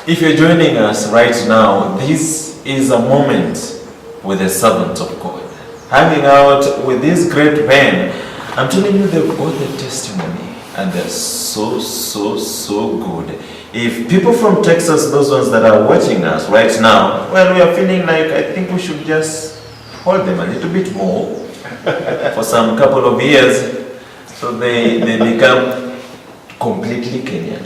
If you're joining us right now, this is a moment with a servant of God. Hanging out with this great man, I'm telling you, they've got the testimony and they're so good. If people from Texas, those ones that are watching us right now, well, we are feeling like I think we should just hold them a little bit more for some couple of years so they become completely Kenyan.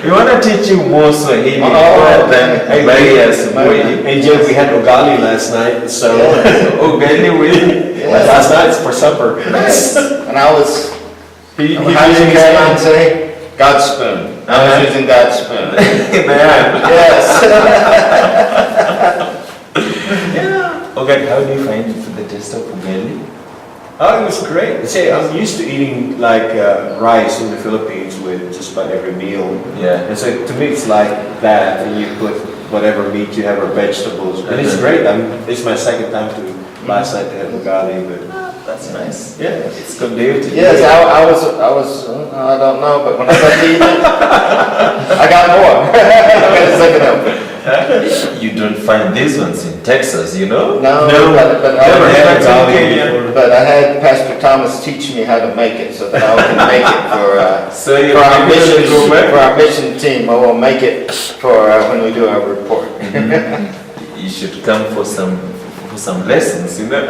We want to teach you more Swahili than various way. AJ, we had ugali last night, so ugali with last night's for supper. Nice. And I was, He how does Caroline say? God's spoon. I was using God's spoon. Yes. Yeah. Okay, how do you find the taste of ugali? Oh, it was great. See, I'm used to eating like rice in the Philippines with just about every meal. Yeah. And so to me, it's like that, and you put whatever meat you have or vegetables, and it's great. It's my second time last night to have ugali, but That's nice. yeah, It's good day to Yes, I don't know, but when I got to eat it, I got more. I got a second up. You don't find these ones in Texas, you know? No, but Never had I ugali. but I had Pastor Thomas teach me how to make it so that I can make it So you for our maybe mission go back? for our mission team. I will make it for when we do our report. You should come for some lessons, you know?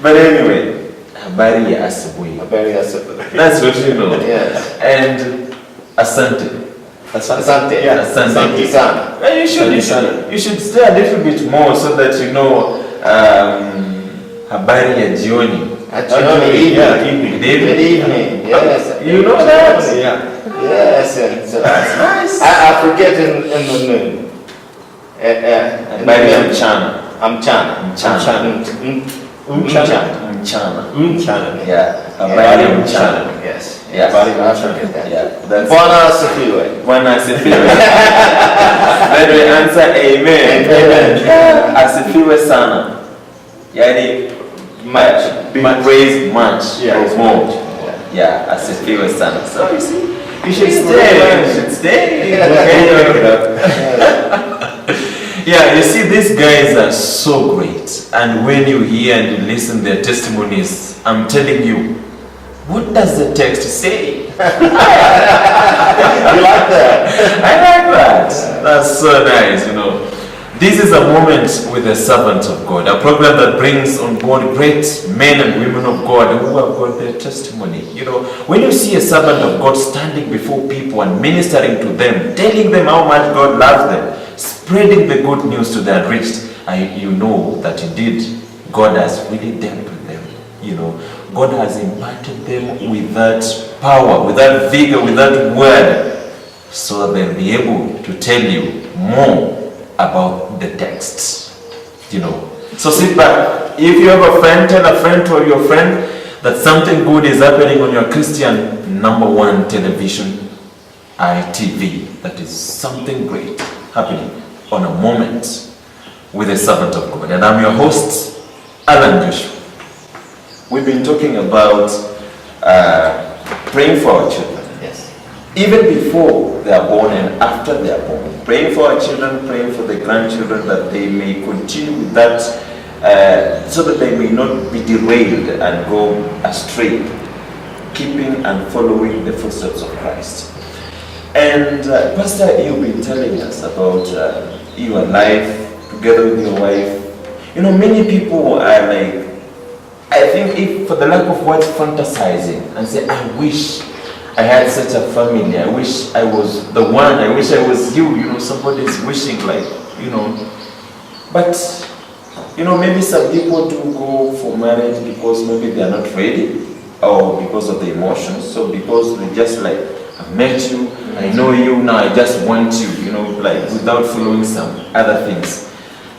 But anyway, habari ya asubuhi. Very acceptable. That's what you know. Yes. And asante. Asante. Yeah, asante. Asante sana. Well, you should stay a little bit more so that you know habari ya jioni. Evening. yeah, evening. Good evening. Yes. You know that? Yeah. Yes. And so That's nice. I forget in the noon. Habari ya mchana. Mchana. Mchana. Yeah. Habari ya mchana. Yes. Yeah. I forget that. Yeah. That's Bwana asifiwe. Bwana asifiwe. Then we answer amen. Amen. Asifiwe sana. Yani much. Be praised much. Yeah, or more. much. Yeah. Asifiwe sana. So you see, you should Please stay. You should stay. Okay. Yeah, you see, these guys are so great. And when you hear and you listen to their testimonies, I'm telling you, what does the text say? You like that? I like that. That's so nice, you know. This is a moment with the servant of God, a program that brings on board great men and women of God who have got their testimony. You know, when you see a servant of God standing before people and ministering to them, telling them how much God loves them, spreading the good news to the unreached, you know that indeed God has really dealt with them. You know, God has imparted them with that power, with that vigor, with that word, so that they'll be able to tell you more about the text. You know, so sit back. If you have a friend, tell a friend to your friend that something good is happening on your Christian #1 television, ITV. That is something great happening on a moment with a servant of God. And I'm your host, Alan Joshua. We've been talking about praying for our children. Yes. Even before they are born and after they are born. Praying for our children, praying for the grandchildren that they may continue with that so that they may not be derailed and go astray, keeping and following the footsteps of Christ. And Pastor, you've been telling us about your life together with your wife. You know, many people are like, I think if for the lack of words, fantasizing and say, I wish I had such a family. I wish I was the one. I wish I was you. You know, somebody's wishing like, you know. But, you know, maybe some people do go for marriage because maybe they are not ready or because of the emotions. So because they just like, I've met you, I know you, now I just want you, you know, like without following some other things.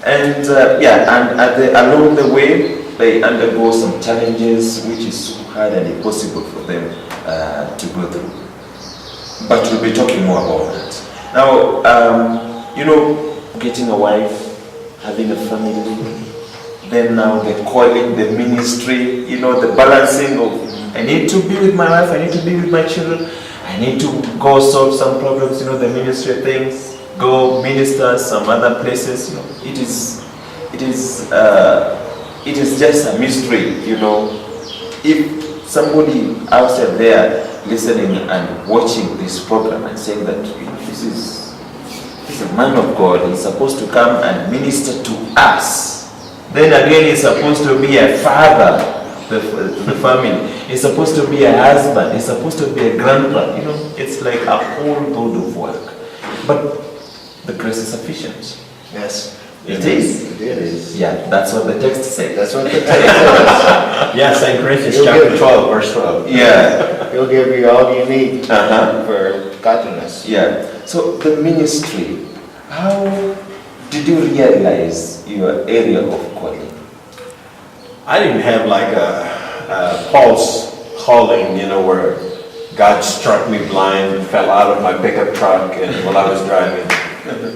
And along the way, they undergo some challenges which is so hard and impossible for them to go through. But we'll be talking more about that. Now, you know, getting a wife, having a family, then now the calling, the ministry, you know, the balancing of, I need to be with my wife, I need to be with my children, I I need to go solve some problems, the ministry things, go minister some other places, it is just a mystery, If somebody outside there listening and watching this program and saying that this is a man of God, he's supposed to come and minister to us. Then again, he's supposed to be a father to the family. He's supposed to be a husband. He's supposed to be a grandpa. It's like a whole load of work. But the grace is sufficient. Yes. It is. It is. Yeah, that's what the text says. That's what the text says. Yeah, St. Corinthians You'll chapter give- 12, verse 12. Yeah. He'll give you all you need Uh-huh. for godliness. Yeah. So the ministry, how did you realize your area of calling? I didn't have like a Paul's calling, where God struck me blind, fell out of my pickup truck and while I was driving.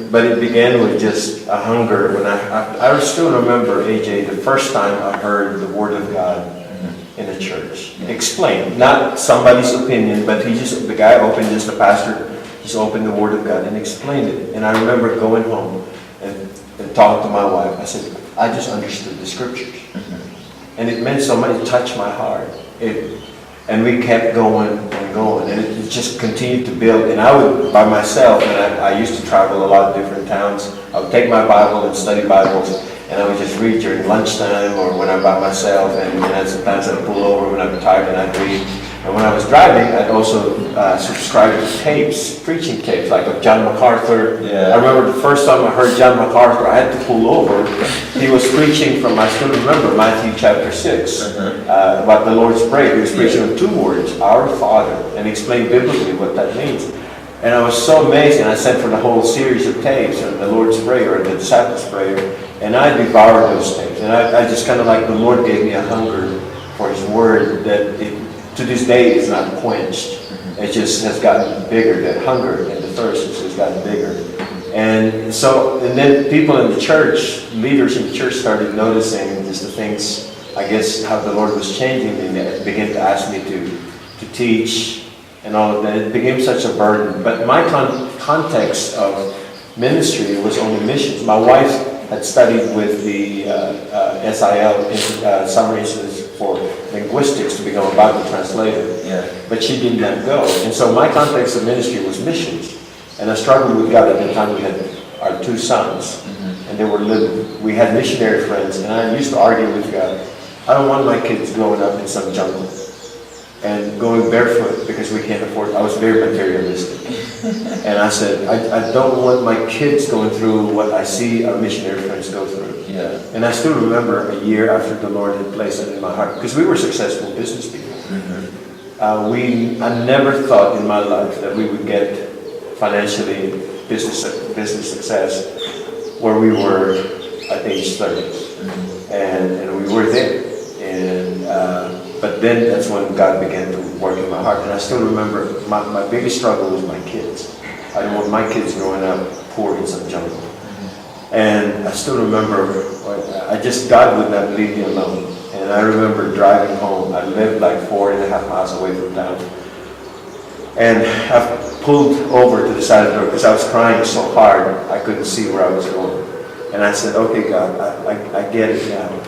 But it began with just a hunger. When I still remember, AJ, the first time I heard the Word of God in a church. Explained, not somebody's opinion, but the guy opened, just the pastor, just opened the Word of God and explained it. And I remember going home and talking to my wife. I said, I just understood the scriptures. And it meant so much, it touched my heart. And we kept going and going, and it just continued to build. And I would, by myself, and I used to travel a lot of different towns, I would take my Bible and study Bibles, and I would just read during lunchtime or when I'm by myself, and sometimes I'd pull over when I'm tired and I'd read. And when I was driving, I'd also subscribe to tapes, preaching tapes, like of John MacArthur. Yeah. I remember the first time I heard John MacArthur, I had to pull over. He was preaching from, I still remember, Matthew chapter 6, about the Lord's Prayer. He was preaching on two words, Our Father, and explained biblically what that means. And I was so amazed, and I sent for the whole series of tapes on the Lord's Prayer, or the Disciples' Prayer, and I devoured those tapes. And I just kind of like, the Lord gave me a hunger for His Word that to this day is not quenched. It just has gotten bigger. That hunger and the thirst has gotten bigger. And then people in the church, leaders in the church started noticing just the things, I guess, how the Lord was changing me, and they began to ask me to teach and all of that. It became such a burden. But my context of ministry was only missions. My wife had studied with the SIL, Summer Institute for Linguistics, to become a Bible translator. Yeah. But she did not go. And so my context of ministry was missions. And I struggled with God at the time. We had our two sons, and they were living. We had missionary friends, and I used to argue with God. I don't want my kids growing up in some jungle and going barefoot because we can't afford. I was very materialistic. And I said, I don't want my kids going through what I see our missionary friends go through. Yeah. And I still remember a year after the Lord had placed it in my heart, because we were successful business people. I never thought in my life that we would get financially business success where we were at age 30. And we were there. But then that's when God began to work in my heart. And I still remember my biggest struggle was my kids. I didn't want my kids growing up poor in some jungle. And I still remember, God would not leave me alone. And I remember driving home. I lived like 4.5 miles away from town. And I pulled over to the side of the road because I was crying so hard I couldn't see where I was going. And I said, okay, God, I get it now.